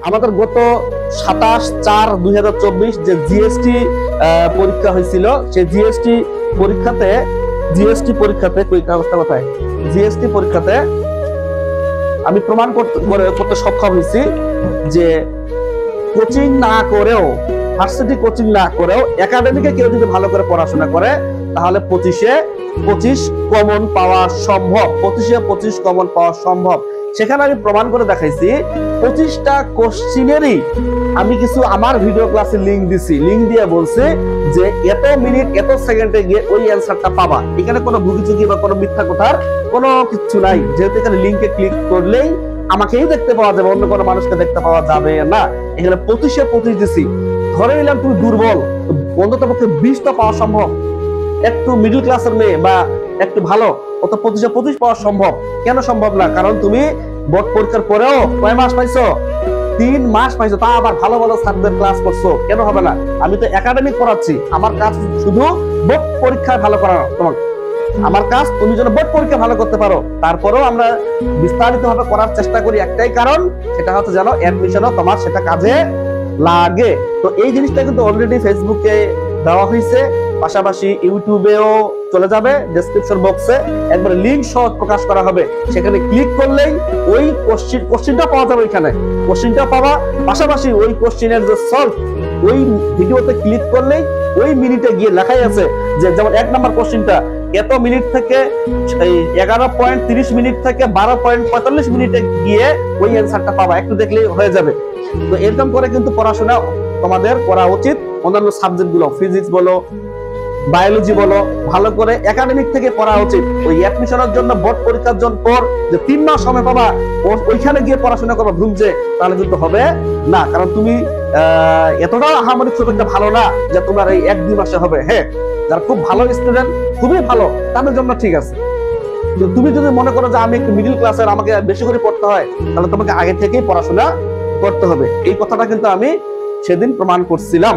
আমাদের গত 27/4/2024 যে জিএসটি পরীক্ষা হয়েছিল, সেই জিএসটি পরীক্ষাতে আমি প্রমাণ করতে সক্ষম হয়েছি যে কোচিং না করেও, ভার্সিটি কোচিং না করেও একাডেমিকে কেউ যদি ভালো করে পড়াশোনা করে তাহলে 25 কমন পাওয়া সম্ভব। 25 কমন পাওয়া সম্ভব। সেখানে আমি প্রমাণ করে দেখাইছি 25টা কোশ্চিনেরই আমি কিছু আমার ভিডিও ক্লাসে লিংক দিছি। লিংক দিয়ে বলছে যে এত মিনিট এত সেকেন্ডে গিয়ে ওই অ্যান্সারটা পাবা। এখানে কোনো ভুগিচুগি বা কোনো মিথ্যা কথার কোনো কিছু নাই, যেহেতু এখানে লিংকে ক্লিক করলেই আমাকেই দেখতে পাওয়া যাবে, অন্য কোনো মানুষকে দেখতে পাওয়া যাবে না। এখানে 25 দিছি। ধরে নিলাম তুমি দুর্বল, অন্তত পক্ষে 20 তো পাওয়া সম্ভব। একটু মিডল ক্লাসের মেয়ে বা একটু ভালো, অত 25 পাওয়া সম্ভব। কেন সম্ভব না? কারণ তুমি বোর্ড পরীক্ষার পরেও কয় মাস পাইছো? 3 মাস পাইছো, তা আবার ভালো ভালো স্যারদের ক্লাস করছো। কেন হবে না? আমি তো একাডেমিক পড়াচ্ছি, আমার কাজ শুধু বোর্ড পরীক্ষায় ভালো করানো। তোমার আমার কাজ তুমি যেন বোর্ড পরীক্ষা ভালো করতে পারো। তারপরেও আমরা বিস্তারিত ভাবে করার চেষ্টা করি, একটাই কারণ, সেটা হচ্ছে যেন অ্যাডমিশনও তোমার সেটা কাজে লাগে। তো এই জিনিসটা কিন্তু অলরেডি ফেসবুকে দেওয়া হয়েছে, পাশাপাশি ইউটিউবেও চলে যাবে। ডেসক্রিপশন বক্সে একবার লিংক সহ প্রকাশ করা হবে, সেখানে ক্লিক করলেই ওই কোশ্চিনটা পাওয়া যাবে। এখানে কোশ্চিনটা পাওয়া, পাশাপাশি ওই কোশ্চিনের যে সলভ, ওই ভিডিওতে ক্লিক করলেই ওই মিনিটে গিয়ে লেখাই আছে যে, যেমন 1 নম্বর কোশ্চিনটা এত মিনিট থেকে 11.30 মিনিট থেকে 12.45 মিনিটে গিয়ে ওই অ্যান্সারটা পাবা। একটু দেখলেই হয়ে যাবে। তো এরকম করে কিন্তু পড়াশোনা তোমাদের করা উচিত। অন্যান্য সাবজেক্ট গুলো, ফিজিক্স বলো, বায়োলজি বলো, ভালো করে একাডেমিক থেকে পড়া উচিত। ওই অ্যাডমিশনের জন্য, বোর্ড পরীক্ষার জন্য পর যে 3 মাস সময় পাবা, ওইখানে গিয়ে পড়াশোনা করবা ভুলছে, তাহলে কিন্তু হবে না। কারণ তুমি এতটা আহামরি খুব একটা ভালো না যে তোমার এই 1-2 মাসে হবে। হ্যাঁ, যারা খুব ভালো স্টুডেন্ট, খুবই ভালো, তাদের জন্য ঠিক আছে। তুমি যদি মনে করো যে আমি একটু মিডল ক্লাসের, আমাকে বেশি করে পড়তে হয়, তাহলে তোমাকে আগে থেকেই পড়াশোনা করতে হবে। এই কথাটা কিন্তু আমি সেদিন প্রমাণ করছিলাম।